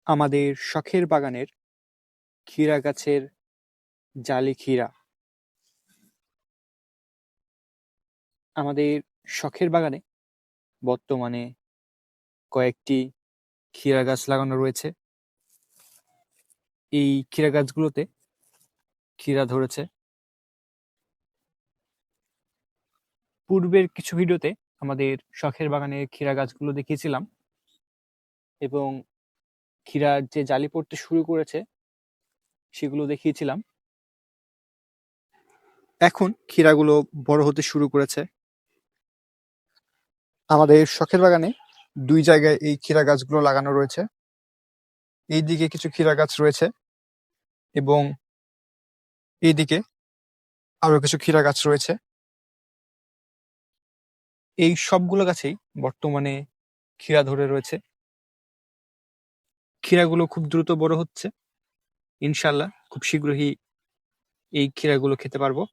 আমাদের শখের বাগানের ক্ষীরা গাছের জালি ক্ষীরা। আমাদের শখের বাগানে বর্তমানে কয়েকটি ক্ষীরা গাছ লাগানো রয়েছে। এই ক্ষীরা গাছগুলোতে ক্ষীরা ধরেছে। পূর্বের কিছু ভিডিওতে আমাদের শখের বাগানের ক্ষীরা গাছগুলো দেখিয়েছিলাম এবং ক্ষীরার যে জালি পড়তে শুরু করেছে সেগুলো দেখিয়েছিলাম। এখন ক্ষীরাগুলো বড় হতে শুরু করেছে। আমাদের শখের বাগানে ২ জায়গায় এই ক্ষীরা গাছগুলো লাগানো রয়েছে। এইদিকে কিছু ক্ষীরা গাছ রয়েছে এবং এইদিকে আরো কিছু ক্ষীরা গাছ রয়েছে। এই সবগুলো গাছেই বর্তমানে ক্ষীরা ধরে রয়েছে। ক্ষীরাগুলো খুব দ্রুত বড় হচ্ছে। ইনশাআল্লাহ খুব শীঘ্রই এই ক্ষীরাগুলো খেতে পারবো।